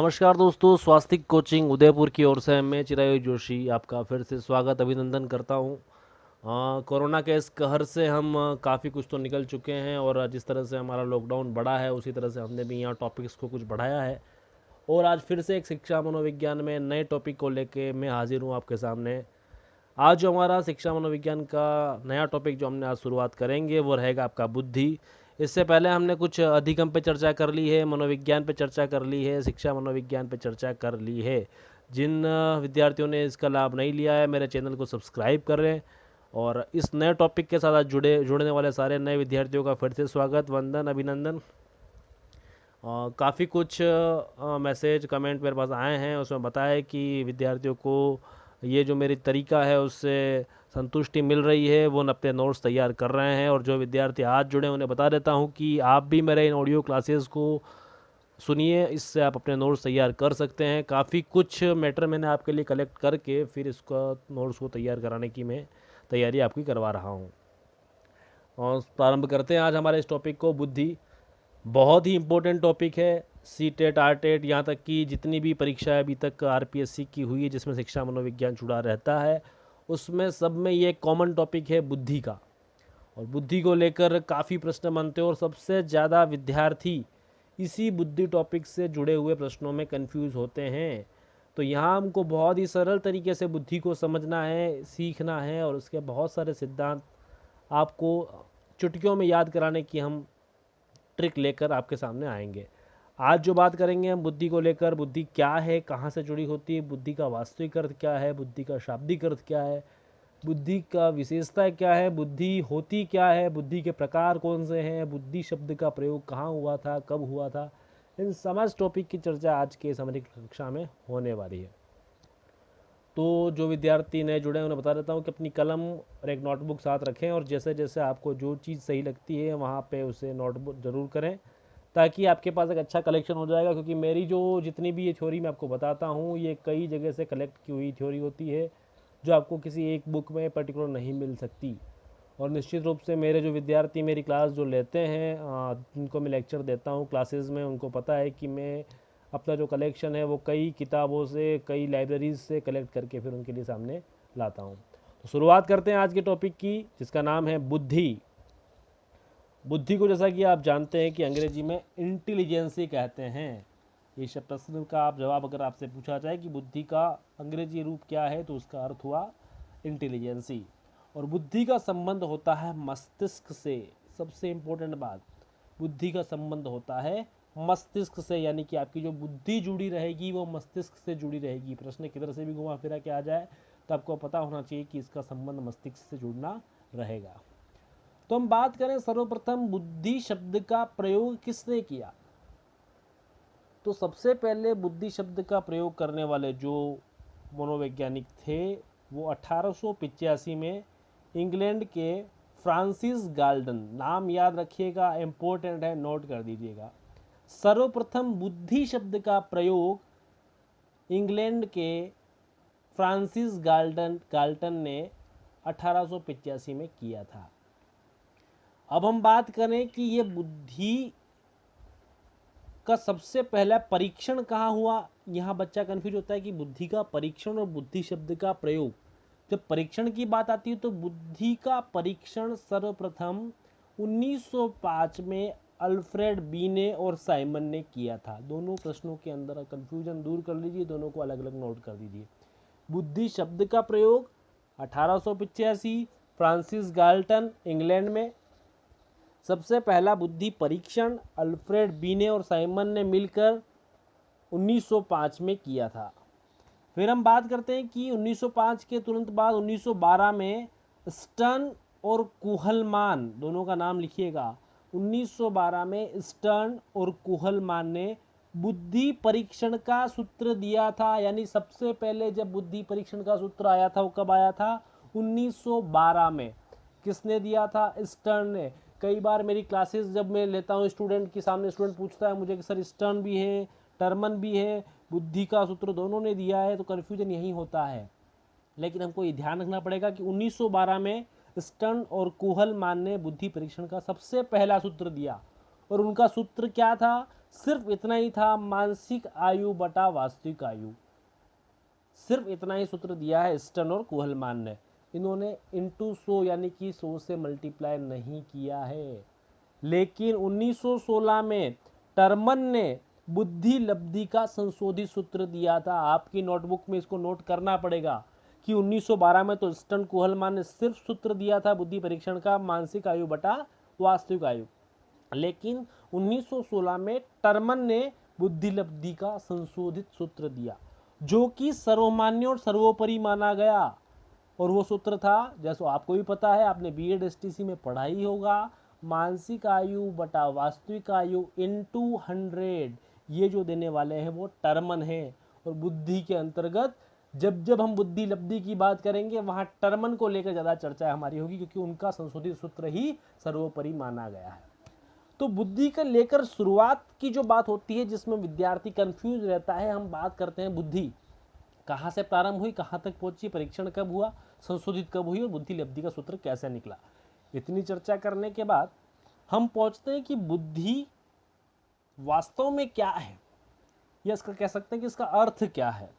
नमस्कार दोस्तों, स्वास्तिक कोचिंग उदयपुर की ओर से मैं चिरायु जोशी आपका फिर से स्वागत अभिनंदन करता हूँ। कोरोना के इस कहर से हम काफ़ी कुछ तो निकल चुके हैं और जिस तरह से हमारा लॉकडाउन बढ़ा है उसी तरह से हमने भी यहाँ टॉपिक्स को कुछ बढ़ाया है। और आज फिर से एक शिक्षा मनोविज्ञान में नए टॉपिक को लेके मैं हाजिर हूँ आपके सामने। आज जो हमारा शिक्षा मनोविज्ञान का नया टॉपिक जो हमने आज शुरुआत करेंगे वो रहेगा आपका बुद्धि। इससे पहले हमने कुछ अधिगम पे चर्चा कर ली है, मनोविज्ञान पे चर्चा कर ली है, शिक्षा मनोविज्ञान पे चर्चा कर ली है। जिन विद्यार्थियों ने इसका लाभ नहीं लिया है मेरे चैनल को सब्सक्राइब करें। और इस नए टॉपिक के साथ आज जुड़ने वाले सारे नए विद्यार्थियों का फिर से स्वागत, वंदन, अभिनंदन। काफ़ी कुछ मैसेज कमेंट मेरे पास आए हैं, उसमें बताया है कि विद्यार्थियों को ये जो मेरी तरीका है उससे संतुष्टि मिल रही है, वो अपने नोट्स तैयार कर रहे हैं। और जो विद्यार्थी आज जुड़े उन्हें बता देता हूँ कि आप भी मेरे इन ऑडियो क्लासेस को सुनिए, इससे आप अपने नोट्स तैयार कर सकते हैं। काफ़ी कुछ मैटर मैंने आपके लिए कलेक्ट करके फिर इसका नोट्स को तैयार कराने की मैं तैयारी आपकी करवा रहा हूँ। और प्रारंभ करते हैं आज हमारे इस टॉपिक को, बुद्धि। बहुत ही इम्पोर्टेंट टॉपिक है। सी टेट, आर टेट, यहाँ तक कि जितनी भी परीक्षाएं अभी तक आरपीएससी की हुई है जिसमें शिक्षा मनोविज्ञान जुड़ा रहता है, उसमें सब में ये कॉमन टॉपिक है बुद्धि का। और बुद्धि को लेकर काफ़ी प्रश्न बनते हैं और सबसे ज़्यादा विद्यार्थी इसी बुद्धि टॉपिक से जुड़े हुए प्रश्नों में कंफ्यूज होते हैं। तो यहाँ हमको बहुत ही सरल तरीके से बुद्धि को समझना है, सीखना है, और उसके बहुत सारे सिद्धांत आपको चुटकियों में याद कराने की हम ट्रिक लेकर आपके सामने आएंगे। आज जो बात करेंगे हम बुद्धि को लेकर, बुद्धि क्या है, कहाँ से जुड़ी होती है, बुद्धि का वास्तविक अर्थ क्या है, बुद्धि का शाब्दिक अर्थ क्या है, बुद्धि का विशेषता क्या है, बुद्धि होती क्या है, बुद्धि के प्रकार कौन से हैं, बुद्धि शब्द का प्रयोग कहाँ हुआ था, कब हुआ था, इन समस्त टॉपिक की चर्चा आज के हमारी कक्षा में होने वाली है। तो जो विद्यार्थी नए जुड़े हैं उन्हें बता देता हूँ कि अपनी कलम और एक नोटबुक साथ रखें और जैसे जैसे आपको जो चीज़ सही लगती है वहाँ पे उसे नोटबुक ज़रूर करें, ताकि आपके पास एक अच्छा कलेक्शन हो जाएगा। क्योंकि मेरी जो जितनी भी ये थ्योरी मैं आपको बताता हूँ ये कई जगह से कलेक्ट की हुई थ्योरी होती है जो आपको किसी एक बुक में पर्टिकुलर नहीं मिल सकती। और निश्चित रूप से मेरे जो विद्यार्थी मेरी क्लास जो लेते हैं, जिनको मैं लेक्चर देता हूँ क्लासेस में, उनको पता है कि मैं अपना जो कलेक्शन है वो कई किताबों से, कई लाइब्रेरीज से कलेक्ट करके फिर उनके लिए सामने लाता हूँ। तो शुरुआत करते हैं आज के टॉपिक की, जिसका नाम है बुद्धि। बुद्धि को जैसा कि आप जानते हैं कि अंग्रेजी में इंटेलिजेंसी कहते हैं। ये सब प्रश्न का आप जवाब अगर आपसे पूछा जाए कि बुद्धि का अंग्रेजी रूप क्या है तो उसका अर्थ हुआ इंटेलिजेंसी। और बुद्धि का संबंध होता है मस्तिष्क से। सबसे इम्पोर्टेंट बात, बुद्धि का संबंध होता है मस्तिष्क से, यानी कि आपकी जो बुद्धि जुड़ी रहेगी वो मस्तिष्क से जुड़ी रहेगी। प्रश्न किधर से भी घुमा फिरा के आ जाए तो आपको पता होना चाहिए कि इसका संबंध मस्तिष्क से जुड़ना रहेगा। तो हम बात करें सर्वप्रथम बुद्धि शब्द का प्रयोग किसने किया, तो सबसे पहले बुद्धि शब्द का प्रयोग करने वाले जो मनोवैज्ञानिक थे वो 1885 में इंग्लैंड के फ्रांसिस गाल्टन, नाम याद रखिएगा, इंपॉर्टेंट है, नोट कर दीजिएगा। सर्वप्रथम बुद्धि शब्द का प्रयोग इंग्लैंड के फ्रांसिस गाल्टन ने 1885 में किया था। अब हम बात करें कि ये बुद्धि का सबसे पहला परीक्षण कहाँ हुआ। यहाँ बच्चा कंफ्यूज होता है कि बुद्धि का परीक्षण और बुद्धि शब्द का प्रयोग, जब परीक्षण की बात आती है तो बुद्धि का परीक्षण सर्वप्रथम 1905 में अल्फ्रेड बीने और साइमन ने किया था। दोनों प्रश्नों के अंदर कंफ्यूजन दूर कर लीजिए, दोनों को अलग अलग नोट कर दीजिए। बुद्धि शब्द का प्रयोग 1885 फ्रांसिस गाल्टन इंग्लैंड में, सबसे पहला बुद्धि परीक्षण अल्फ्रेड बीने और साइमन ने मिलकर 1905 में किया था। फिर हम बात करते हैं कि 1905 के तुरंत बाद 1912 में स्टर्न और कुहलमान, दोनों का नाम लिखिएगा, 1912 में स्टर्न और कुहलमान ने बुद्धि परीक्षण का सूत्र दिया था। यानी सबसे पहले जब बुद्धि परीक्षण का सूत्र आया था वो कब आया था, 1912 में। किसने दिया था, स्टर्न ने। कई बार मेरी क्लासेस जब मैं लेता हूँ स्टूडेंट के सामने, स्टूडेंट पूछता है मुझे कि सर स्टर्न भी है, टर्मन भी है, बुद्धि का सूत्र दोनों ने दिया है, तो कन्फ्यूजन यही होता है। लेकिन हमको ये ध्यान रखना पड़ेगा कि 1912 में स्टर्न और कुहलमान ने बुद्धि परीक्षण का सबसे पहला सूत्र दिया। और उनका सूत्र क्या था? सिर्फ इतना ही था, मानसिक आयु बटा वास्तविक आयु। सिर्फ इतना ही सूत्र दिया है स्टर्न और कुहलमान ने। इन्होंने इंटू 100 यानी कि 100 से मल्टीप्लाई नहीं किया है। लेकिन 1916 में टर्मन ने बुद्धि लब्धि का संशोधित सूत्र दिया था। आपकी नोटबुक में इसको नोट करना पड़ेगा कि 1912 में तो स्टर्न कुहलमान ने सिर्फ सूत्र दिया था बुद्धि परीक्षण का, मानसिक आयु बटा वास्तविक आयु। लेकिन 1916 में टर्मन ने बुद्धि लब्धि का संशोधित सूत्र दिया, जो कि सर्वमान्य और सर्वोपरि माना गया। और वो सूत्र था, जैसे आपको भी पता है, आपने बीएड एसटीसी में पढ़ा ही होगा, मानसिक आयु बटा वास्तविक आयु इंटू 100। ये जो देने वाले हैं वो टर्मन है। और बुद्धि के अंतर्गत जब जब हम बुद्धि लब्धि की बात करेंगे वहां टर्मन को लेकर ज़्यादा चर्चा हमारी होगी, क्योंकि उनका संशोधित सूत्र ही सर्वोपरि माना गया है। तो बुद्धि का लेकर शुरुआत की जो बात होती है, जिसमें विद्यार्थी कंफ्यूज रहता है, हम बात करते हैं बुद्धि कहाँ से प्रारंभ हुई, कहाँ तक पहुंची, परीक्षण कब हुआ, संशोधित कब हुई और बुद्धि लब्धि का सूत्र कैसे निकला। इतनी चर्चा करने के बाद हम पहुंचते हैं कि बुद्धि वास्तव में क्या है, या इसका कह सकते हैं कि इसका अर्थ क्या है।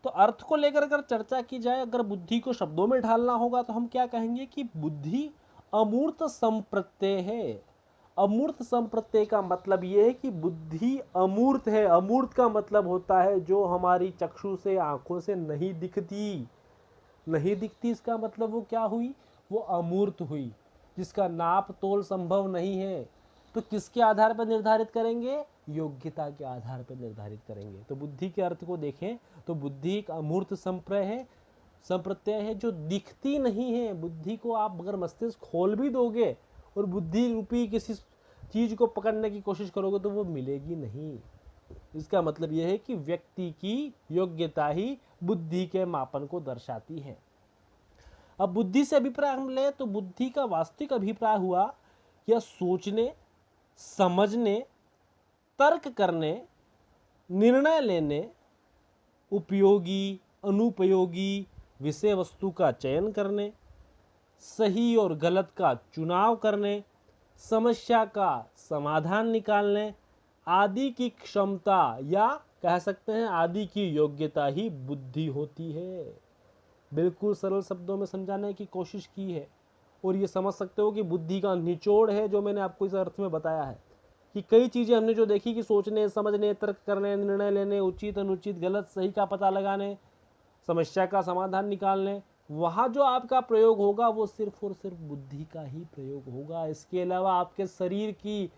तो अर्थ को लेकर अगर चर्चा की जाए, अगर बुद्धि को शब्दों में ढालना होगा तो हम क्या कहेंगे कि बुद्धि अमूर्त संप्रत्यय है। अमूर्त संप्रत्यय का मतलब यह है कि बुद्धि अमूर्त है। अमूर्त का मतलब होता है जो हमारी चक्षु से, आंखों से नहीं दिखती। नहीं दिखती इसका मतलब वो क्या हुई? वो अमूर्त हुई, जिसका नाप तोल संभव नहीं है। तो किसके आधार पर निर्धारित करेंगे? योग्यता के आधार पर निर्धारित करेंगे। तो बुद्धि के अर्थ को देखें तो बुद्धि एक अमूर्त संप्रत्यय है जो दिखती नहीं है। बुद्धि को आप अगर मस्तिष्क खोल भी दोगे और बुद्धि रूपी किसी चीज को पकड़ने की कोशिश करोगे तो वो मिलेगी नहीं। इसका मतलब यह है कि व्यक्ति की योग्यता ही बुद्धि के मापन को दर्शाती है। अब बुद्धि से अभिप्राय हम ले तो बुद्धि का वास्तविक अभिप्राय हुआ यह सोचने, समझने, तर्क करने, निर्णय लेने, उपयोगी, अनुपयोगी विषय वस्तु का चयन करने, सही और गलत का चुनाव करने, समस्या का समाधान निकालने आदि की क्षमता, या कह सकते हैं आदि की योग्यता ही बुद्धि होती है। बिल्कुल सरल शब्दों में समझाने की कोशिश की है। और ये समझ सकते हो कि बुद्धि का निचोड़ है जो मैंने आपको इस अर्थ में बताया है कि कई चीज़ें हमने जो देखी कि सोचने, समझने, तर्क करने, निर्णय लेने, उचित अनुचित, गलत सही का पता लगाने, समस्या का समाधान निकालने, वहाँ जो आपका प्रयोग होगा वो सिर्फ और सिर्फ बुद्धि का ही प्रयोग होगा। इसके अलावा आपके शरीर की,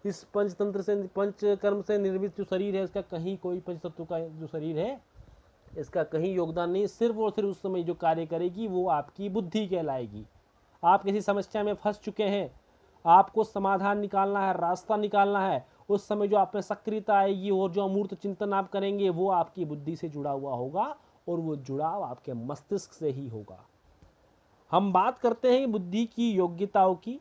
इस पंचतंत्र से, पंचकर्म से निर्मित जो शरीर है, इसका कहीं कोई पंचतत्व का जो शरीर है इसका कहीं योगदान नहीं। सिर्फ और सिर्फ उस समय जो कार्य करेगी वो आपकी बुद्धि कहलाएगी। आप किसी समस्या में फंस चुके हैं, आपको समाधान निकालना है, रास्ता निकालना है, उस समय जो आप में सक्रियता आएगी और जो अमूर्त चिंतन आप करेंगे वो आपकी बुद्धि से जुड़ा हुआ होगा, और वो जुड़ाव आपके मस्तिष्क से ही होगा। हम बात करते हैं बुद्धि की योग्यताओं की,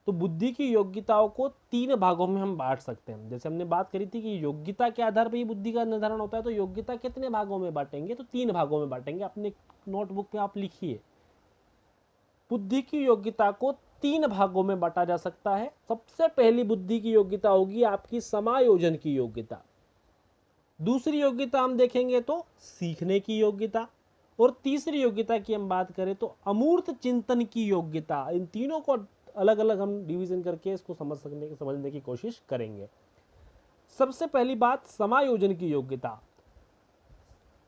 तो बुद्धि की योग्यताओं को 3 भागों में हम बांट सकते हैं। जैसे हमने बात करी थी कि योग्यता के आधार पर ही बुद्धि का निर्धारण होता है, तो योग्यता कितने भागों में बांटेंगे? तो 3 भागों में बांटेंगे। अपने नोटबुक में आप लिखिए, बुद्धि की योग्यता को 3 भागों में बांटा जा सकता है। सबसे पहली बुद्धि की योग्यता होगी आपकी समायोजन की योग्यता। दूसरी योग्यता हम देखेंगे तो सीखने की योग्यता, और तीसरी योग्यता की हम बात करें तो अमूर्त चिंतन की योग्यता। इन तीनों को अलग अलग हम डिवीजन करके इसको समझने की कोशिश करेंगे। सबसे पहली बात समायोजन की योग्यता,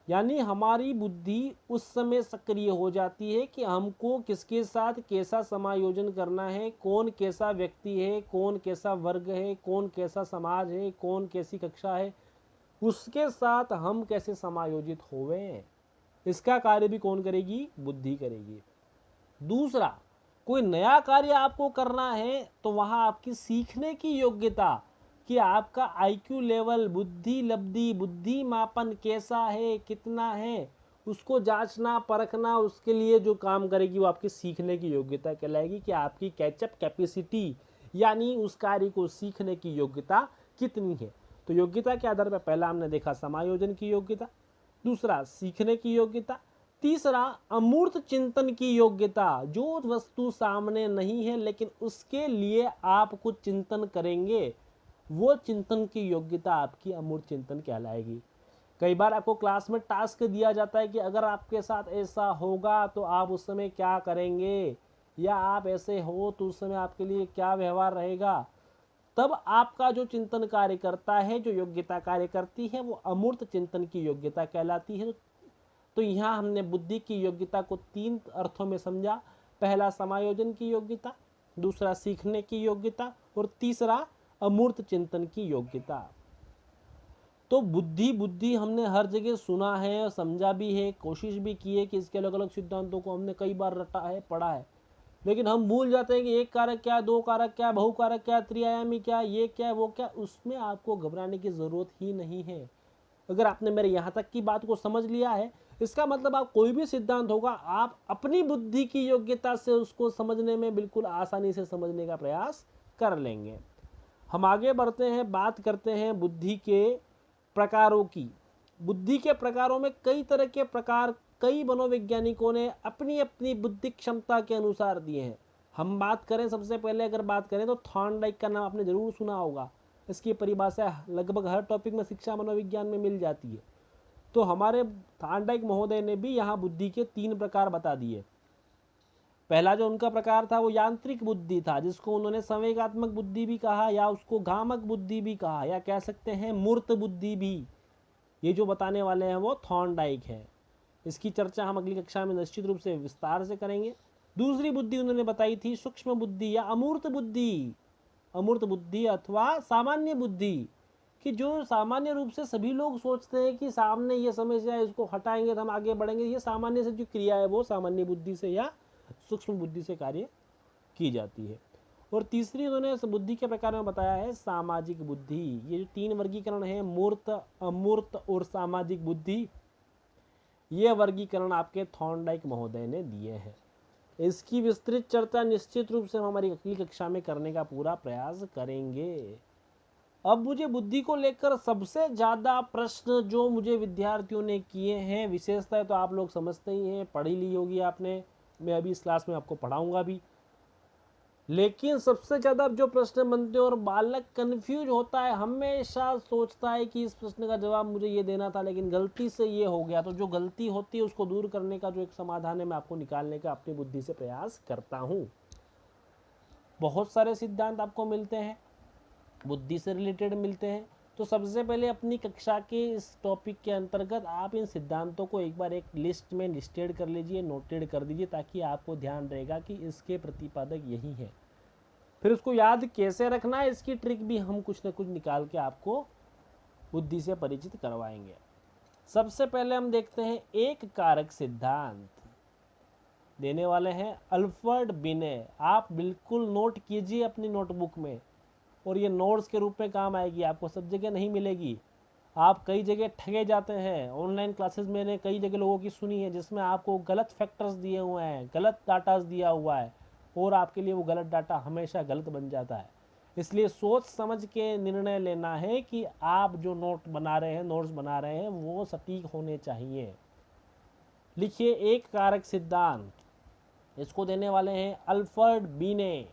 यानी हमारी बुद्धि उस समय सक्रिय हो जाती है कि हमको किसके साथ कैसा समायोजन करना है, कौन कैसा व्यक्ति है, कौन कैसा वर्ग है, कौन कैसा समाज है, कौन कैसी कक्षा है, उसके साथ हम कैसे समायोजित होवें। इसका कार्य भी कौन करेगी? बुद्धि करेगी। दूसरा, कोई नया कार्य आपको करना है तो वहां आपकी सीखने की योग्यता कि आपका आईक्यू लेवल, बुद्धि लब्धि, बुद्धि मापन कैसा है, कितना है, उसको जांचना, परखना, उसके लिए जो काम करेगी वो आपकी सीखने की योग्यता कहलाएगी कि आपकी कैचअप कैपेसिटी, यानी उस कार्य को सीखने की योग्यता कितनी है। तो योग्यता के आधार पर पहला हमने देखा समायोजन की योग्यता, दूसरा सीखने की योग्यता, तीसरा, अमूर्त चिंतन की योग्यता, जो वस्तु सामने नहीं है लेकिन उसके लिए आप कुछ चिंतन करेंगे, वो चिंतन की योग्यता आपकी अमूर्त चिंतन कहलाएगी। कई बार आपको क्लास में टास्क दिया जाता है कि अगर आपके साथ ऐसा होगा तो आप उस समय क्या करेंगे, या आप ऐसे हो तो उस समय आपके लिए क्या व्यवहार रहेगा। तब आपका जो चिंतन कार्य करता है, जो योग्यता कार्य करती है, वो अमूर्त चिंतन की योग्यता कहलाती है। तो यहाँ हमने बुद्धि की योग्यता को 3 अर्थों में समझा। पहला, समायोजन की योग्यता, दूसरा, सीखने की योग्यता, और तीसरा, अमूर्त चिंतन की योग्यता। तो बुद्धि हमने हर जगह सुना है, समझा भी है, कोशिश भी की है कि इसके अलग अलग सिद्धांतों को हमने कई बार रटा है, पढ़ा है, लेकिन हम भूल जाते हैं कि एक कारक क्या, दो कारक क्या, बहुकारक क्या, त्रिआयामी क्या, ये क्या, वो क्या। उसमें आपको घबराने की जरूरत ही नहीं है। अगर आपने मेरे यहाँ तक की बात को समझ लिया है, इसका मतलब आप कोई भी सिद्धांत होगा, आप अपनी बुद्धि की योग्यता से उसको समझने में बिल्कुल आसानी से समझने का प्रयास कर लेंगे। हम आगे बढ़ते हैं, बात करते हैं बुद्धि के प्रकारों की। बुद्धि के प्रकारों में कई तरह के प्रकार कई मनोवैज्ञानिकों ने अपनी अपनी बुद्धि क्षमता के अनुसार दिए हैं। हम बात करें, सबसे पहले अगर बात करें तो थॉर्नडाइक का नाम आपने जरूर सुना होगा। इसकी परिभाषा लगभग हर टॉपिक में शिक्षा मनोविज्ञान में मिल जाती है। तो हमारे थॉर्नडाइक महोदय ने भी यहाँ बुद्धि के 3 प्रकार बता दिए। पहला जो उनका प्रकार था वो यांत्रिक बुद्धि था, जिसको उन्होंने संवेगात्मक बुद्धि भी कहा, या उसको भ्रामक बुद्धि भी कहा, या कह सकते हैं मूर्त बुद्धि भी। ये जो बताने वाले हैं वो थॉर्नडाइक है। इसकी चर्चा हम अगली कक्षा में निश्चित रूप से विस्तार से करेंगे। दूसरी बुद्धि उन्होंने बताई थी सूक्ष्म बुद्धि या अमूर्त बुद्धि। अमूर्त बुद्धि अथवा सामान्य बुद्धि, कि जो सामान्य रूप से सभी लोग सोचते हैं कि सामने ये समस्या है, इसको हटाएंगे तो हम आगे बढ़ेंगे, ये सामान्य से जो क्रिया है वो सामान्य बुद्धि से या सूक्ष्म बुद्धि से कार्य की जाती है। और तीसरी उन्होंने बुद्धि के प्रकार में बताया है सामाजिक बुद्धि। ये जो 3 वर्गीकरण है, मूर्त, अमूर्त और सामाजिक बुद्धि, ये वर्गीकरण आपके थॉर्नडाइक महोदय ने दिए हैं। इसकी विस्तृत चर्चा निश्चित रूप से हम हमारी अगली कक्षा में करने का पूरा प्रयास करेंगे। अब मुझे बुद्धि को लेकर सबसे ज़्यादा प्रश्न जो मुझे विद्यार्थियों ने किए हैं, विशेषतः तो आप लोग समझते ही हैं, पढ़ी ली होगी आपने, मैं अभी इस क्लास में आपको पढ़ाऊंगा भी, लेकिन सबसे ज़्यादा जो प्रश्न बनते हैं और बालक कंफ्यूज होता है, हमेशा सोचता है कि इस प्रश्न का जवाब मुझे ये देना था लेकिन गलती से ये हो गया। तो जो गलती होती है उसको दूर करने का जो एक समाधान है, मैं आपको निकालने का अपनी बुद्धि से प्रयास करता हूँ। बहुत सारे सिद्धांत आपको मिलते हैं, बुद्धि से रिलेटेड मिलते हैं। तो सबसे पहले अपनी कक्षा के इस टॉपिक के अंतर्गत आप इन सिद्धांतों को एक बार एक लिस्ट में लिस्टेड कर लीजिए, नोटेड कर दीजिए, ताकि आपको ध्यान रहेगा कि इसके प्रतिपादक यही है। फिर उसको याद कैसे रखना है, इसकी ट्रिक भी हम कुछ न कुछ निकाल के आपको बुद्धि से परिचित करवाएंगे। सबसे पहले हम देखते हैं एक कारक सिद्धांत। देने वाले हैं अल्फ्रेड बिने। आप बिल्कुल नोट कीजिए अपनी नोटबुक में, और ये नोट्स के रूप में काम आएगी, आपको सब जगह नहीं मिलेगी। आप कई जगह ठगे जाते हैं। ऑनलाइन क्लासेस मैंने कई जगह लोगों की सुनी है जिसमें आपको गलत फैक्टर्स दिए हुए हैं, गलत डाटा दिया हुआ है, और आपके लिए वो गलत डाटा हमेशा गलत बन जाता है। इसलिए सोच समझ के निर्णय लेना है कि आप जो नोट बना रहे हैं, नोट्स बना रहे हैं, वो सटीक होने चाहिए। लिखिए एक कारक सिद्धांत, इसको देने वाले हैं अल्फ्रेड बिने।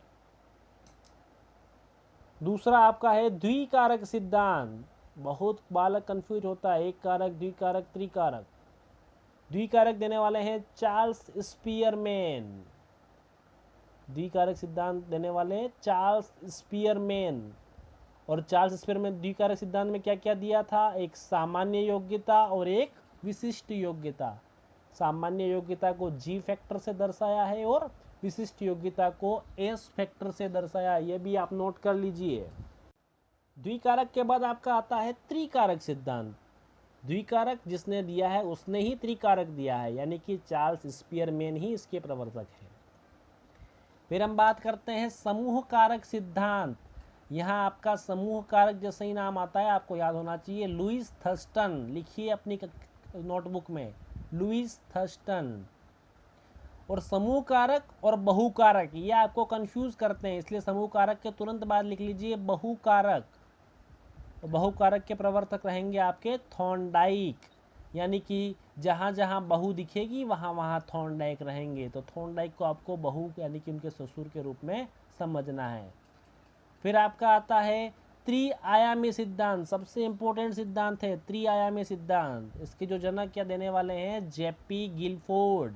दूसरा आपका है द्विकारक सिद्धांत। बहुत बालक कंफ्यूज होता है, एक कारक, द्विकारक, त्रिकारक। द्विकारक देने वाले हैं चार्ल्स स्पीयरमैन। द्विकारक सिद्धांत देने वाले हैं चार्ल्स स्पीयरमैन। और चार्ल्स स्पीयरमैन द्विकारक सिद्धांत में क्या क्या दिया था, एक सामान्य योग्यता और एक विशिष्ट योग्यता। सामान्य योग्यता को जी फैक्टर से दर्शाया है और विशिष्ट योग्यता को एस फैक्टर से दर्शाया। यह भी आप नोट कर लीजिए। द्विकारक के बाद आपका आता है त्रिकारक सिद्धांत। द्विकारक जिसने दिया है उसने ही त्रिकारक दिया है, यानी कि चार्ल्स स्पीयरमैन ही इसके प्रवर्तक हैं। फिर हम बात करते हैं समूह कारक सिद्धांत। यहाँ आपका समूह कारक जैसे ही नाम आता है आपको याद होना चाहिए लुईस थर्स्टन। लिखिए अपनी नोटबुक में, लुईस थर्स्टन। और समूह कारक और बहुकारक ये आपको कंफ्यूज करते हैं, इसलिए समूह कारक के तुरंत बाद लिख लीजिए बहुकारक। बहुकारक के प्रवर्तक रहेंगे आपके थॉर्नडाइक। यानी कि जहाँ जहाँ बहू दिखेगी वहाँ वहाँ थॉर्नडाइक रहेंगे। तो थॉर्नडाइक को आपको बहू यानी कि उनके ससुर के रूप में समझना है। फिर आपका आता है त्रिआयामी सिद्धांत, सबसे इंपॉर्टेंट सिद्धांत है त्रिआयामी सिद्धांत। इसके जो जनक क्या देने वाले हैं, जेपी गिलफोर्ड।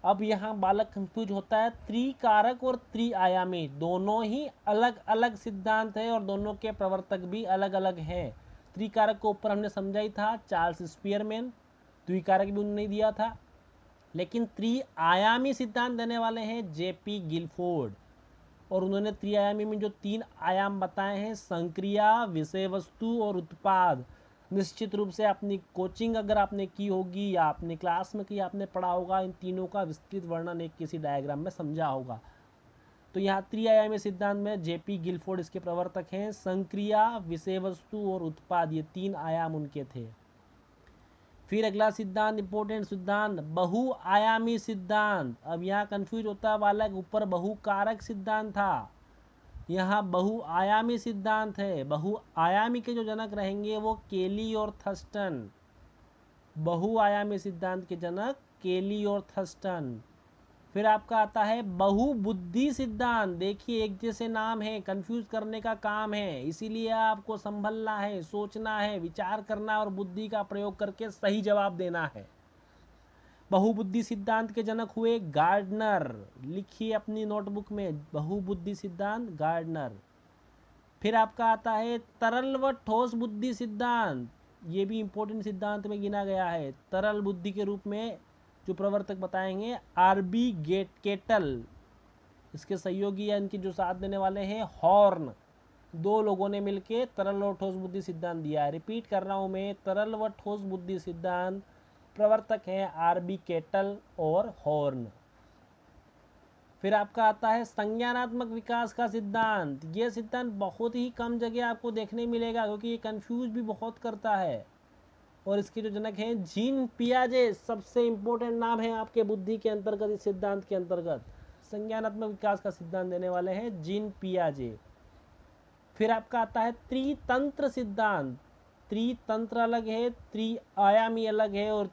अब यहाँ बालक कंफ्यूज होता है, त्रिकारक और त्रिआयामी दोनों ही अलग अलग सिद्धांत है और दोनों के प्रवर्तक भी अलग अलग हैं। त्रिकारक को ऊपर हमने समझा ही था, चार्ल्स स्पीयरमैन, द्विकारक भी उन्होंने दिया था। लेकिन त्रिआयामी सिद्धांत देने वाले हैं जेपी गिलफोर्ड, और उन्होंने त्रिआयामी में जो 3 आयाम बताए हैं, संक्रिया, विषय वस्तु और उत्पाद। निश्चित रूप से अपनी कोचिंग अगर आपने की होगी या अपने क्लास में की आपने पढ़ा होगा, इन तीनों का विस्तृत वर्णन एक किसी डायग्राम में समझा होगा। तो यहाँ त्रिआयामी सिद्धांत में जेपी गिलफोर्ड इसके प्रवर्तक हैं। संक्रिया, विषय वस्तु और उत्पाद, ये 3 आयाम उनके थे। फिर अगला सिद्धांत, इंपॉर्टेंट सिद्धांत, बहुआयामी सिद्धांत। अब यहाँ कंफ्यूज होता है बालक, ऊपर बहुकारक सिद्धांत था, यहाँ बहुआयामी सिद्धांत है। बहुआयामी के जो जनक रहेंगे वो केली और थर्स्टन। बहुआयामी सिद्धांत के जनक केली और थर्स्टन। फिर आपका आता है बहुबुद्धि सिद्धांत। देखिए एक जैसे नाम है, कंफ्यूज करने का काम है, इसीलिए आपको संभलना है, सोचना है, विचार करना और बुद्धि का प्रयोग करके सही जवाब देना है। बहुबुद्धि सिद्धांत के जनक हुए गार्डनर। लिखिए अपनी नोटबुक में, बहुबुद्धि सिद्धांत गार्डनर। फिर आपका आता है तरल व ठोस बुद्धि सिद्धांत। ये भी इंपॉर्टेंट सिद्धांत में गिना गया है। तरल बुद्धि के रूप में जो प्रवर्तक बताएंगे आरबी केटल। इसके सहयोगी या इनके जो साथ देने वाले हैं हॉर्न। 2 लोगों ने मिलकर तरल और ठोस बुद्धि सिद्धांत दिया है। रिपीट कर रहा हूं मैं, तरल व ठोस बुद्धि सिद्धांत प्रवर्तक हैं आरबी केटल और हॉर्न। फिर आपका आता है संज्ञानात्मक विकास का सिद्धांत। ये सिद्धांत बहुत ही कम जगह आपको देखने मिलेगा क्योंकि ये कंफ्यूज भी बहुत करता है। और इसके जो जनक हैं जीन पियाजे, सबसे इंपॉर्टेंट नाम है आपके बुद्धि के अंतर्गत, इस सिद्धांत के अंतर्गत संज्ञानात्मक विकास का सिद्धांत देने वाले हैं जीन पियाजे। फिर आपका आता है त्रितंत्र सिद्धांत। त्रितंत्र अलग है, त्रिआयामी अलग है और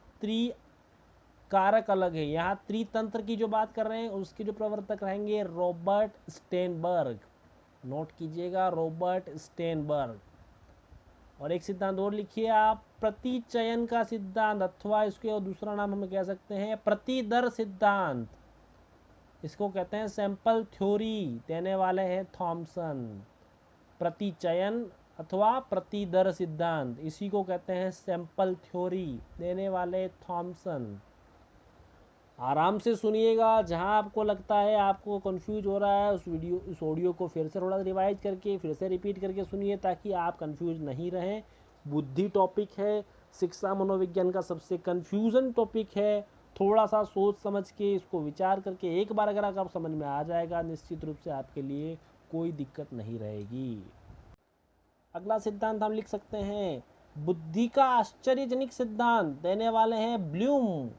कारक अलग है। यहाँ त्रितंत्र की जो बात कर रहे हैं उसके जो प्रवर्तक रहेंगे रॉबर्ट स्टेनबर्ग। नोट कीजिएगा, रॉबर्ट स्टेनबर्ग। और एक सिद्धांत और लिखिए आप, प्रतिचयन का सिद्धांत, अथवा इसके दूसरा नाम हम कह सकते हैं प्रतिदर सिद्धांत। इसको कहते हैं सैंपल थ्योरी, देने वाले हैं थॉमसन। प्रतिचयन अथवा प्रतिदर सिद्धांत, इसी को कहते हैं सैंपल थ्योरी, देने वाले थॉमसन। आराम से सुनिएगा, जहां आपको लगता है आपको कंफ्यूज हो रहा है उस ऑडियो को फिर से थोड़ा रिवाइज करके फिर से रिपीट करके सुनिए ताकि आप कंफ्यूज नहीं रहें। बुद्धि टॉपिक है, शिक्षा मनोविज्ञान का सबसे कंफ्यूजन टॉपिक है। थोड़ा सा सोच समझ के इसको विचार करके एक बार अगर आप समझ में आ जाएगा, निश्चित रूप से आपके लिए कोई दिक्कत नहीं रहेगी। अगला सिद्धांत हम लिख सकते हैं बुद्धि का आश्चर्यजनक सिद्धांत, देने वाले हैं ब्लूम।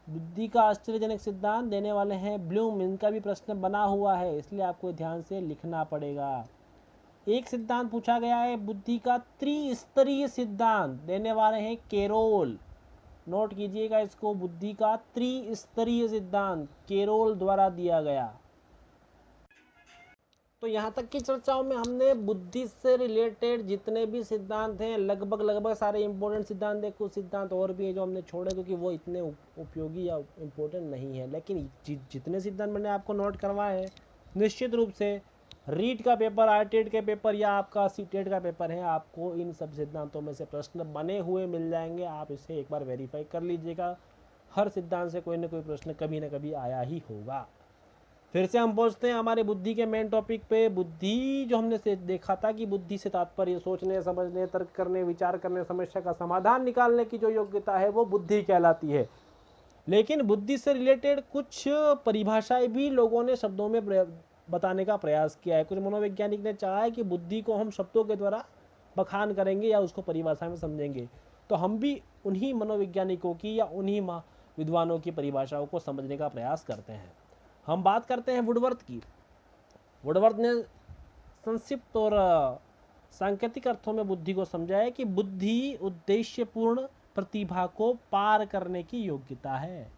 बुद्धि का आश्चर्यजनक सिद्धांत देने वाले हैं ब्लूम। इनका भी प्रश्न बना हुआ है, इसलिए आपको ध्यान से लिखना पड़ेगा। एक सिद्धांत पूछा गया है बुद्धि का त्रिस्तरीय सिद्धांत, देने वाले हैं केरोल। नोट कीजिएगा इसको, बुद्धि का त्रिस्तरीय सिद्धांत केरोल द्वारा दिया गया। तो यहाँ तक की चर्चाओं में हमने बुद्धि से रिलेटेड जितने भी सिद्धांत हैं लगभग सारे इंपॉर्टेंट सिद्धांत है। कुछ सिद्धांत और भी है जो हमने छोड़े क्योंकि वो इतने उपयोगी या इम्पोर्टेंट नहीं है, लेकिन जितने सिद्धांत मैंने आपको नोट करवाए हैं, निश्चित रूप से रीट का पेपर, आरटेड के पेपर या आपका सीटेट का पेपर है, आपको इन सब सिद्धांतों में से प्रश्न बने हुए मिल जाएंगे। आप इसे एक बार वेरीफाई कर लीजिएगा। हर सिद्धांत से कोई ना कोई प्रश्न कभी ना कभी आया ही होगा। फिर से हम पहुंचते हैं हमारे बुद्धि के मेन टॉपिक पे। बुद्धि जो हमने से देखा था कि बुद्धि से तात्पर्य सोचने, समझने, तर्क करने, विचार करने, समस्या का समाधान निकालने की जो योग्यता है वो बुद्धि कहलाती है। लेकिन बुद्धि से रिलेटेड कुछ परिभाषाएं भी लोगों ने शब्दों में बताने का प्रयास किया है। कुछ मनोवैज्ञानिक ने चाहा है कि बुद्धि को हम शब्दों के द्वारा बखान करेंगे या उसको परिभाषा में समझेंगे। तो हम भी उन्हीं मनोवैज्ञानिकों की या उन्हीं विद्वानों की परिभाषाओं को समझने का प्रयास करते हैं। हम बात करते हैं वुडवर्थ की। वुडवर्थ ने संक्षिप्त और सांकेतिक अर्थों में बुद्धि को समझा है कि बुद्धि उद्देश्यपूर्ण प्रतिभा को पार करने की योग्यता है।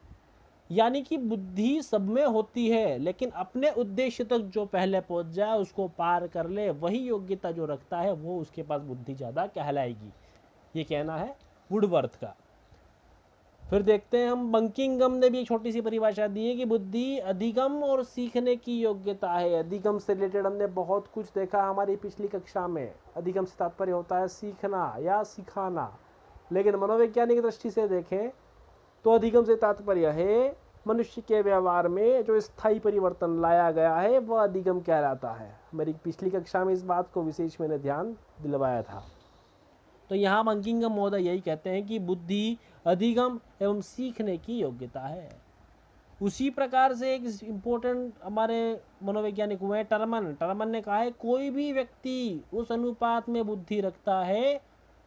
यानी कि बुद्धि सब में होती है, लेकिन अपने उद्देश्य तक जो पहले पहुंच जाए, उसको पार कर ले, वही योग्यता जो रखता है वो उसके पास बुद्धि ज़्यादा कहलाएगी। ये कहना है वुडवर्थ का। फिर देखते हैं हम, बंकिंगम ने भी एक छोटी सी परिभाषा दी है कि बुद्धि अधिगम और सीखने की योग्यता है। अधिगम से रिलेटेड हमने बहुत कुछ देखा हमारी पिछली कक्षा में। अधिगम से तात्पर्य होता है सीखना या सिखाना, लेकिन मनोवैज्ञानिक दृष्टि से देखें तो अधिगम से तात्पर्य है मनुष्य के व्यवहार में जो स्थायी परिवर्तन लाया गया है वह अधिगम कहलाता है। मेरी पिछली कक्षा में इस बात को विशेष मैंने ध्यान दिलवाया था। तो यहाँ बंकिंगम महोदय यही कहते हैं कि बुद्धि अधिगम एवं सीखने की योग्यता है। उसी प्रकार से एक इम्पोर्टेंट हमारे मनोवैज्ञानिक हुए टर्मन ने कहा है कोई भी व्यक्ति उस अनुपात में बुद्धि रखता है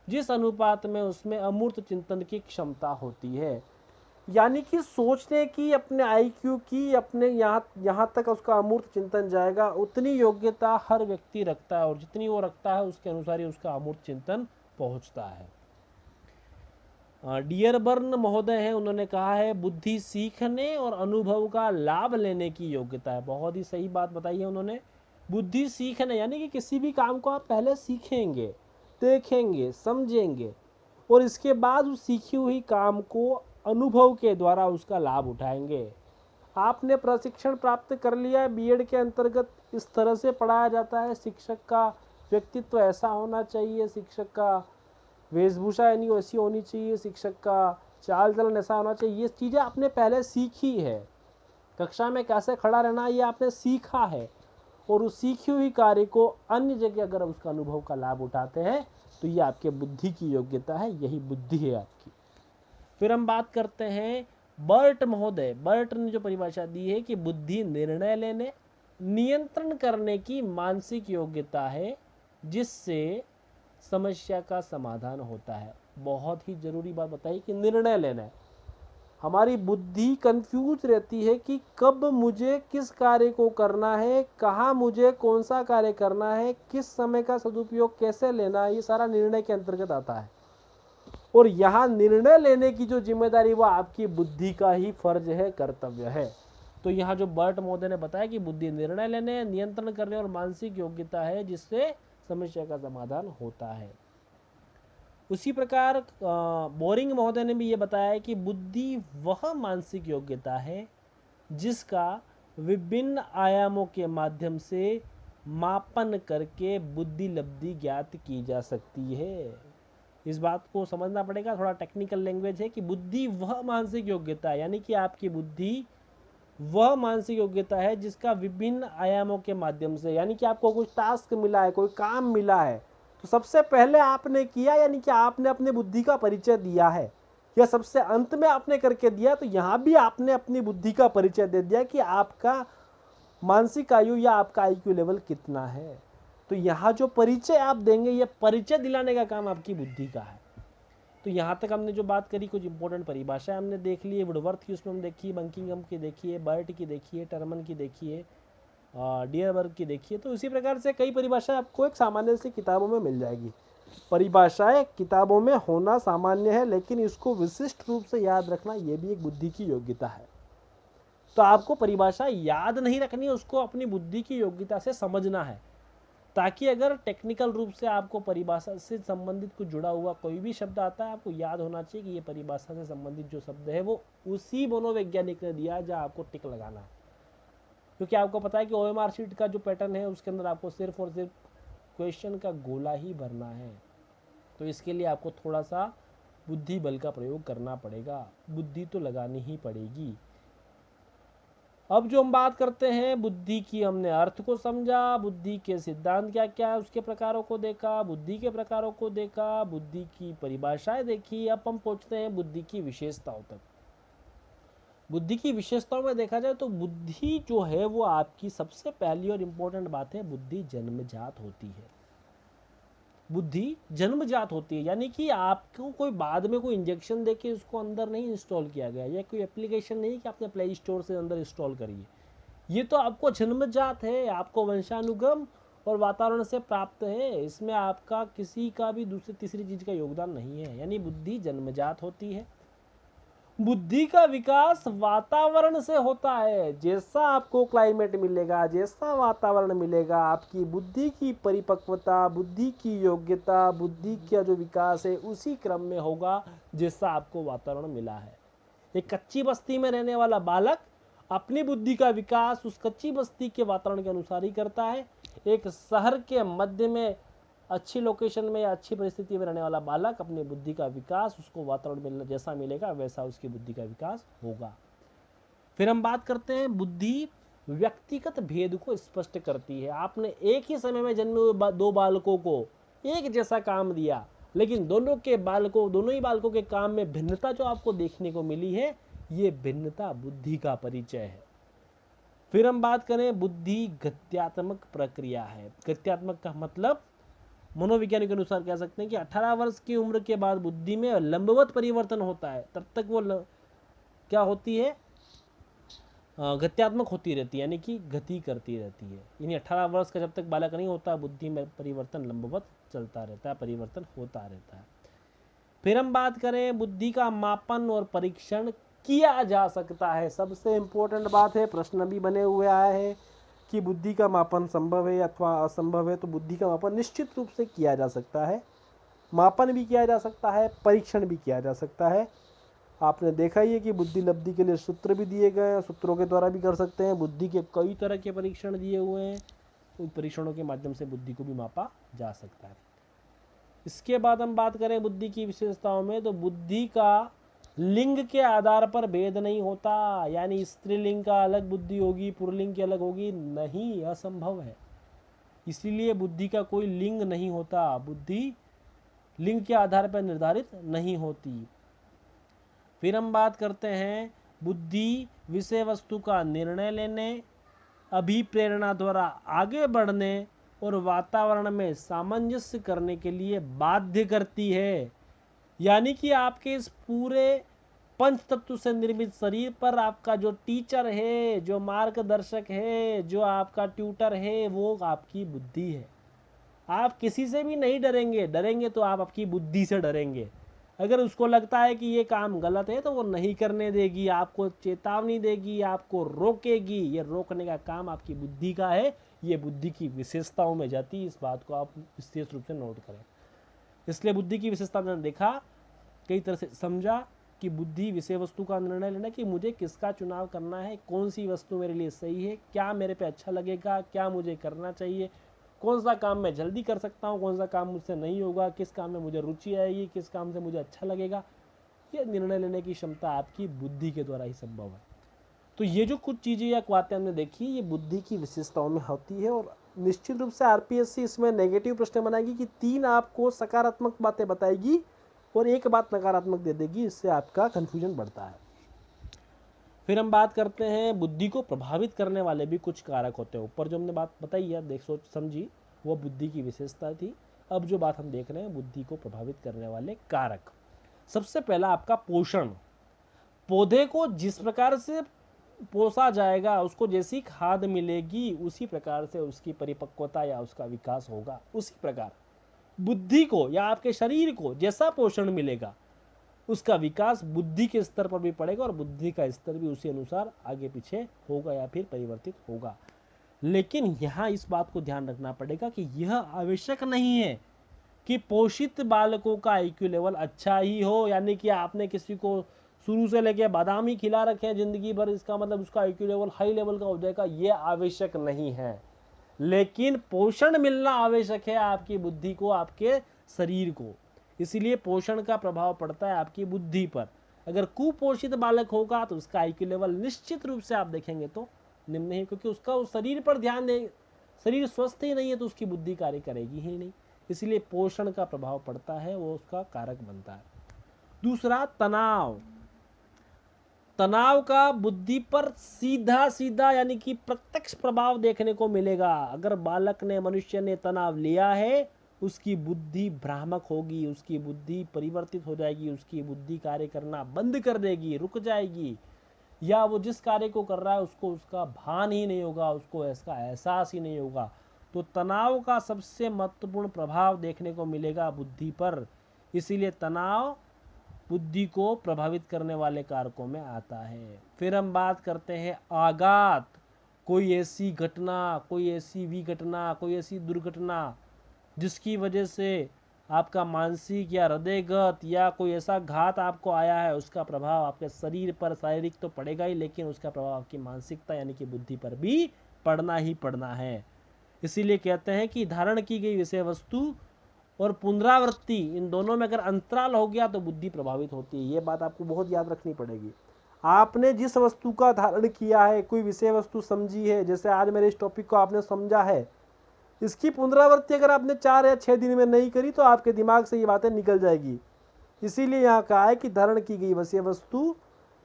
जिस अनुपात में उसमें अमूर्त चिंतन की क्षमता होती है। यानी कि सोचने की, अपने आईक्यू की, अपने यहाँ तक उसका अमूर्त चिंतन जाएगा, उतनी योग्यता हर व्यक्ति रखता है, और जितनी वो रखता है उसके अनुसार ही उसका अमूर्त चिंतन पहुंचता है। डियरबर्न महोदय हैं, उन्होंने कहा है बुद्धि सीखने और अनुभव का लाभ लेने की योग्यता है। बहुत ही सही बात बताई है उन्होंने। बुद्धि सीखने यानी कि किसी भी काम को आप पहले सीखेंगे, देखेंगे, समझेंगे, और इसके बाद उस सीखी हुई काम को अनुभव के द्वारा उसका लाभ उठाएंगे। आपने प्रशिक्षण प्राप्त कर लिया है, बीएड के अंतर्गत इस तरह से पढ़ाया जाता है, शिक्षक का व्यक्तित्व ऐसा होना चाहिए, शिक्षक का वेशभूषा यानी वैसी होनी चाहिए, शिक्षक का चाल चलन ऐसा होना चाहिए। ये चीज़ें आपने पहले सीखी है। कक्षा में कैसे खड़ा रहना ये आपने सीखा है, और उस सीखी हुई कार्य को अन्य जगह अगर उसका अनुभव का लाभ उठाते हैं तो ये आपके बुद्धि की योग्यता है, यही बुद्धि है आपकी। फिर हम बात करते हैं बर्ट महोदय। बर्ट ने जो परिभाषा दी है कि बुद्धि निर्णय लेने, नियंत्रण करने की मानसिक योग्यता है जिससे समस्या का समाधान होता है। बहुत ही जरूरी बात बताई कि निर्णय लेना है। हमारी बुद्धि कंफ्यूज रहती है कि कब मुझे किस कार्य को करना है, कहाँ मुझे कौन सा कार्य करना है, किस समय का सदुपयोग कैसे लेना है, ये सारा निर्णय के अंतर्गत आता है। और यहाँ निर्णय लेने की जो जिम्मेदारी वो आपकी बुद्धि का ही फर्ज है, कर्तव्य है। तो यहाँ जो बर्ट महोदय ने बताया कि बुद्धि निर्णय लेने, नियंत्रण करने और मानसिक योग्यता है जिससे समस्या का समाधान होता है। उसी प्रकार बोरिंग महोदय ने भी ये बताया है कि बुद्धि वह मानसिक योग्यता है जिसका विभिन्न आयामों के माध्यम से मापन करके बुद्धि लब्धि ज्ञात की जा सकती है। इस बात को समझना पड़ेगा, थोड़ा टेक्निकल लैंग्वेज है कि बुद्धि वह मानसिक योग्यता है, यानी कि आपकी बुद्धि वह मानसिक योग्यता है जिसका विभिन्न आयामों के माध्यम से, यानी कि आपको कुछ टास्क मिला है, कोई काम मिला है, तो सबसे पहले आपने किया, यानी कि आपने अपनी बुद्धि का परिचय दिया है, या सबसे अंत में आपने करके दिया, तो यहाँ भी आपने अपनी बुद्धि का परिचय दे दिया कि आपका मानसिक आयु या आपका आईक्यू लेवल कितना है। तो यहाँ जो परिचय आप देंगे, ये परिचय दिलाने का काम आपकी बुद्धि का है। तो यहाँ तक हमने जो बात करी, कुछ इंपॉर्टेंट परिभाषाएं हमने देख ली है। वुडवर्थ की उसमें हम देखिए, बंकिंगम की देखिए, बर्ट की देखिए, टर्मन की देखिए, डियरबर्ग की देखिए। तो इसी प्रकार से कई परिभाषाएं आपको एक सामान्य सी किताबों में मिल जाएगी। परिभाषाएं किताबों में होना सामान्य है, लेकिन इसको विशिष्ट रूप से याद रखना ये भी एक बुद्धि की योग्यता है। तो आपको परिभाषा याद नहीं रखनी है, उसको अपनी बुद्धि की योग्यता से समझना है, ताकि अगर टेक्निकल रूप से आपको परिभाषा से संबंधित कुछ जुड़ा हुआ कोई भी शब्द आता है, आपको याद होना चाहिए कि ये परिभाषा से संबंधित जो शब्द है वो उसी मनोवैज्ञानिक ने दिया जहाँ आपको टिक लगाना है। क्योंकि आपको पता है कि OMR शीट का जो पैटर्न है उसके अंदर आपको सिर्फ और सिर्फ क्वेश्चन का गोला ही भरना है। तो इसके लिए आपको थोड़ा सा बुद्धि बल का प्रयोग करना पड़ेगा, बुद्धि तो लगानी ही पड़ेगी। अब जो हम बात करते हैं बुद्धि की, हमने अर्थ को समझा, बुद्धि के सिद्धांत क्या क्या है उसके प्रकारों को देखा, बुद्धि के प्रकारों को देखा, बुद्धि की परिभाषाएं देखी। अब हम पहुंचते हैं बुद्धि की विशेषताओं तक। बुद्धि की विशेषताओं में देखा जाए तो बुद्धि जो है वो आपकी सबसे पहली और इम्पोर्टेंट बात है, बुद्धि जन्मजात होती है। बुद्धि जन्मजात होती है, यानी कि आपको कोई बाद में कोई इंजेक्शन देके उसको अंदर नहीं इंस्टॉल किया गया, या कोई एप्लीकेशन नहीं कि आपने प्ले स्टोर से अंदर इंस्टॉल करी है। ये तो आपको जन्मजात है, आपको वंशानुगम और वातावरण से प्राप्त है। इसमें आपका किसी का भी दूसरी तीसरी चीज का योगदान नहीं है। यानी बुद्धि जन्मजात होती है। बुद्धि का विकास वातावरण से होता है। जैसा आपको क्लाइमेट मिलेगा, जैसा वातावरण मिलेगा, आपकी बुद्धि की परिपक्वता, बुद्धि की योग्यता, बुद्धि का जो विकास है उसी क्रम में होगा जैसा आपको वातावरण मिला है। एक कच्ची बस्ती में रहने वाला बालक अपनी बुद्धि का विकास उस कच्ची बस्ती के वातावरण के अनुसार ही करता है। एक शहर के मध्य में अच्छी लोकेशन में या अच्छी परिस्थिति में रहने वाला बालक अपनी बुद्धि का विकास उसको वातावरण में जैसा मिलेगा वैसा उसकी बुद्धि का विकास होगा। फिर हम बात करते हैं बुद्धि व्यक्तिगत भेद को स्पष्ट करती है। आपने एक ही समय में जन्मे हुए दो बालकों को एक जैसा काम दिया, लेकिन दोनों ही बालकों के काम में भिन्नता जो आपको देखने को मिली है, ये भिन्नता बुद्धि का परिचय है। फिर हम बात करें बुद्धि गत्यात्मक प्रक्रिया है। गत्यात्मक का मतलब मनोविज्ञानिक के अनुसार कह सकते हैं कि 18 वर्ष की उम्र के बाद बुद्धि में लंबवत परिवर्तन होता है। तब तक वो क्या होती है, गत्यात्मक होती रहती है, यानी कि गति करती रहती है। यानी 18 वर्ष का जब तक बालक नहीं होता, बुद्धि में परिवर्तन लंबवत चलता रहता है, परिवर्तन होता रहता है। फिर हम बात करें बुद्धि का मापन और परीक्षण किया जा सकता है। सबसे इंपॉर्टेंट बात है, प्रश्न भी बने हुए आए हैं कि बुद्धि का मापन संभव है अथवा असंभव है। तो बुद्धि का मापन निश्चित रूप से किया जा सकता है। मापन भी किया जा सकता है, परीक्षण भी किया जा सकता है। आपने देखा ही है कि बुद्धि लब्धि के लिए सूत्र भी दिए गए हैं, सूत्रों के द्वारा भी कर सकते हैं। बुद्धि के कई तरह के परीक्षण दिए हुए हैं, उन परीक्षणों के माध्यम से बुद्धि को भी मापा जा सकता है। इसके बाद हम बात करें बुद्धि की विशेषताओं में, तो बुद्धि का लिंग के आधार पर भेद नहीं होता। यानी स्त्रीलिंग का अलग बुद्धि होगी, पुल्लिंग की अलग होगी, नहीं, असंभव है। इसीलिए बुद्धि का कोई लिंग नहीं होता। बुद्धि लिंग के आधार पर निर्धारित नहीं होती। फिर हम बात करते हैं बुद्धि विषय वस्तु का निर्णय लेने, अभिप्रेरणा द्वारा आगे बढ़ने और वातावरण में सामंजस्य करने के लिए बाध्य करती है। यानी कि आपके इस पूरे पंच तत्व से निर्मित शरीर पर आपका जो टीचर है, जो मार्गदर्शक है, जो आपका ट्यूटर है, वो आपकी बुद्धि है। आप किसी से भी नहीं डरेंगे, डरेंगे तो आप आपकी बुद्धि से डरेंगे। अगर उसको लगता है कि ये काम गलत है तो वो नहीं करने देगी, आपको चेतावनी देगी, आपको रोकेगी। ये रोकने का काम आपकी बुद्धि का है। ये बुद्धि की विशेषताओं में जाती है। इस बात को आप विशेष रूप से नोट करें। इसलिए बुद्धि की विशेषता मैंने देखा, कई तरह से समझा कि बुद्धि विषय वस्तु का निर्णय लेना, कि मुझे किसका चुनाव करना है, कौन सी वस्तु मेरे लिए सही है, क्या मेरे पे अच्छा लगेगा, क्या मुझे करना चाहिए, कौन सा काम मैं जल्दी कर सकता हूँ, कौन सा काम मुझसे नहीं होगा, किस काम में मुझे रुचि आएगी, किस काम से मुझे अच्छा लगेगा। ये निर्णय लेने की क्षमता आपकी बुद्धि के द्वारा ही संभव है। तो ये जो कुछ चीज़ें या बातें हमने देखी, ये बुद्धि की विशेषताओं में होती है। और निश्चित रूप से आरपीएससी इसमें नेगेटिव प्रश्न बनाएगी कि 3 आपको सकारात्मक बातें बताएगी और 1 बात नकारात्मक दे देगी। इससे आपका कन्फ्यूजन बढ़ता है। फिर हम बात करते हैं बुद्धि को प्रभावित करने वाले भी कुछ कारक होते हैं। ऊपर जो हमने बात बताई है, देख सोच समझी, वो बुद्धि की विशेषता थी। अब जो बात हम देख रहे हैं, बुद्धि को प्रभावित करने वाले कारक। सबसे पहला आपका पोषण। पौधे को जिस प्रकार से पोसा जाएगा, उसको जैसी खाद मिलेगी, उसी प्रकार से उसकी परिपक्वता या उसका विकास होगा। उसी प्रकार बुद्धि को या आपके शरीर को जैसा पोषण मिलेगा, उसका विकास बुद्धि के स्तर पर भी पड़ेगा और बुद्धि का स्तर भी उसी अनुसार आगे पीछे होगा या फिर परिवर्तित होगा। लेकिन यहाँ इस बात को ध्यान रखना पड़ेगा कि यह आवश्यक नहीं है कि पोषित बालकों का आईक्यू लेवल अच्छा ही हो। यानी कि आपने किसी को शुरू से लेके बादाम ही खिला रखे हैं जिंदगी भर, इसका मतलब उसका आईक्यू लेवल हाई लेवल का हो जाएगा, ये आवश्यक नहीं है। लेकिन पोषण मिलना आवश्यक है आपकी बुद्धि को, आपके शरीर को। इसीलिए पोषण का प्रभाव पड़ता है आपकी बुद्धि पर। अगर कुपोषित बालक होगा तो उसका आईक्यू लेवल निश्चित रूप से आप देखेंगे तो निम्न है, क्योंकि उसका उस शरीर पर ध्यान दे, शरीर स्वस्थ ही नहीं है तो उसकी बुद्धि कार्य करेगी ही नहीं। इसलिए पोषण का प्रभाव पड़ता है, वो उसका कारक बनता है। दूसरा, तनाव। तनाव का बुद्धि पर सीधा सीधा यानी कि प्रत्यक्ष प्रभाव देखने को मिलेगा। अगर बालक ने, मनुष्य ने तनाव लिया है, उसकी बुद्धि भ्रामक होगी, उसकी बुद्धि परिवर्तित हो जाएगी, उसकी बुद्धि कार्य करना बंद कर देगी, रुक जाएगी, या वो जिस कार्य को कर रहा है उसको उसका भान ही नहीं होगा, उसको इसका एहसास ही नहीं होगा। तो तनाव का सबसे महत्वपूर्ण प्रभाव देखने को मिलेगा बुद्धि पर। इसीलिए तनाव बुद्धि को प्रभावित करने वाले कारकों में आता है। फिर हम बात करते हैं आघात। कोई ऐसी घटना, कोई ऐसी विघटना, कोई ऐसी दुर्घटना जिसकी वजह से आपका मानसिक या हृदयगत या कोई ऐसा घात आपको आया है, उसका प्रभाव आपके शरीर पर शारीरिक तो पड़ेगा ही, लेकिन उसका प्रभाव आपकी मानसिकता यानी कि बुद्धि पर भी पड़ना ही पड़ना है। इसीलिए कहते हैं कि धारण की गई विषय वस्तु और पुनरावृत्ति, इन दोनों में अगर अंतराल हो गया तो बुद्धि प्रभावित होती है। ये बात आपको बहुत याद रखनी पड़ेगी। आपने जिस वस्तु का धारण किया है, कोई विषय वस्तु समझी है, जैसे आज मेरे इस टॉपिक को आपने समझा है, इसकी पुनरावृत्ति अगर आपने 4 या 6 दिन में नहीं करी तो आपके दिमाग से ये बातें निकल जाएगी। इसीलिए यहाँ कहा है कि धारण की गई विषय वस्तु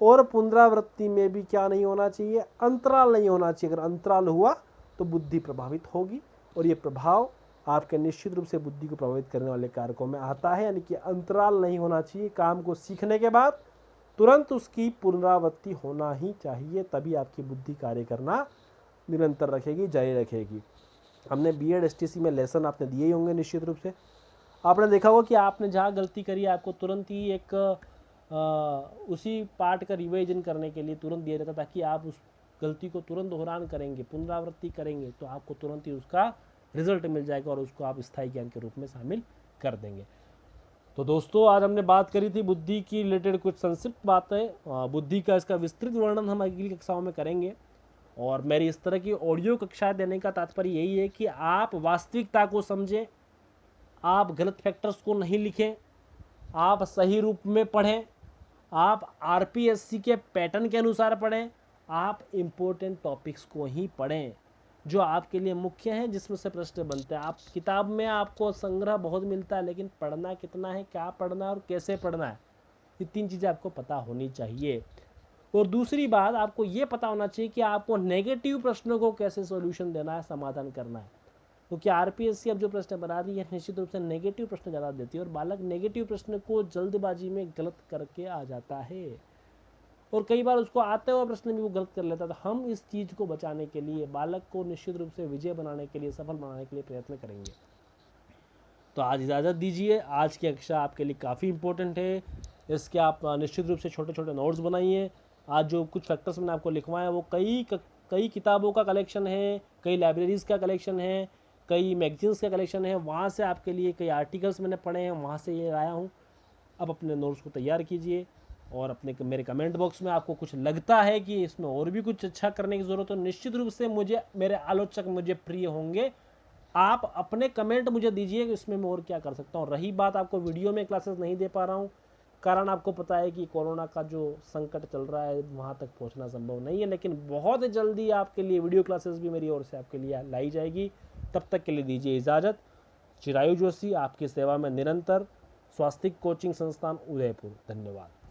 और पुनरावृत्ति में भी क्या नहीं होना चाहिए, अंतराल नहीं होना चाहिए। अगर अंतराल हुआ तो बुद्धि प्रभावित होगी, और ये प्रभाव आपके निश्चित रूप से बुद्धि को प्रभावित करने वाले कारकों में आता है। यानी कि अंतराल नहीं होना चाहिए, काम को सीखने के बाद तुरंत उसकी पुनरावृत्ति होना ही चाहिए, तभी आपकी बुद्धि कार्य करना निरंतर रखेगी, जारी रखेगी। हमने बीएड एसटीसी में लेसन आपने दिए ही होंगे निश्चित रूप से। आपने देखा होगा कि आपने जहाँ गलती करी आपको तुरंत ही एक उसी पार्ट का रिवीजन करने के लिए तुरंत दिया जाता, ताकि आप उस गलती को तुरंत दोहरान करेंगे, पुनरावृत्ति करेंगे तो आपको तुरंत ही उसका रिजल्ट मिल जाएगा और उसको आप स्थायी ज्ञान के रूप में शामिल कर देंगे। तो दोस्तों, आज हमने बात करी थी बुद्धि की रिलेटेड कुछ संक्षिप्त बातें। बुद्धि का इसका विस्तृत वर्णन हम अगली कक्षाओं में करेंगे। और मेरी इस तरह की ऑडियो कक्षाएं देने का तात्पर्य यही है कि आप वास्तविकता को समझें, आप गलत फैक्टर्स को नहीं लिखें, आप सही रूप में पढ़ें, आप आरपीएससी के पैटर्न के अनुसार पढ़ें, आप इम्पोर्टेंट टॉपिक्स को ही पढ़ें जो आपके लिए मुख्य हैं, जिसमें से प्रश्न बनते हैं। आप किताब में आपको संग्रह बहुत मिलता है, लेकिन पढ़ना कितना है, क्या पढ़ना है और कैसे पढ़ना है, ये 3 चीज़ें आपको पता होनी चाहिए। और दूसरी बात, आपको ये पता होना चाहिए कि आपको नेगेटिव प्रश्नों को कैसे सॉल्यूशन देना है, समाधान करना है। क्योंकि आरपीएससी अब जो प्रश्न बना रही है निश्चित रूप से नेगेटिव प्रश्न ज़्यादा देती है, और बालक नेगेटिव प्रश्न को जल्दबाजी में गलत करके आ जाता है, और कई बार उसको आते हुए प्रश्न भी वो गलत कर लेता है। तो हम इस चीज़ को बचाने के लिए, बालक को निश्चित रूप से विजय बनाने के लिए, सफल बनाने के लिए प्रयत्न करेंगे। तो आज इजाज़त दीजिए। आज की कक्षा आपके लिए काफ़ी इंपॉर्टेंट है, इसके आप निश्चित रूप से छोटे छोटे नोट्स बनाइए। आज जो कुछ फैक्टर्स मैंने आपको लिखवाए हैं वो कई किताबों का कलेक्शन है, कई लाइब्रेरीज़ का कलेक्शन है, कई मैगजीन्स का कलेक्शन है, वहाँ से आपके लिए कई आर्टिकल्स मैंने पढ़े हैं, वहाँ से ये लाया हूँ। अब अपने नोट्स को तैयार कीजिए, और अपने मेरे कमेंट बॉक्स में आपको कुछ लगता है कि इसमें और भी कुछ अच्छा करने की ज़रूरत हो, निश्चित रूप से मेरे आलोचक मुझे प्रिय होंगे। आप अपने कमेंट मुझे दीजिए कि इसमें मैं और क्या कर सकता हूँ। रही बात, आपको वीडियो में क्लासेस नहीं दे पा रहा हूँ, कारण आपको पता है कि कोरोना का जो संकट चल रहा है वहाँ तक पहुँचना संभव नहीं है, लेकिन बहुत जल्दी आपके लिए वीडियो क्लासेस भी मेरी ओर से आपके लिए लाई जाएगी। तब तक के लिए दीजिए इजाज़त। चिरायु जोशी, आपकी सेवा में निरंतर। स्वास्तिक कोचिंग संस्थान, उदयपुर। धन्यवाद।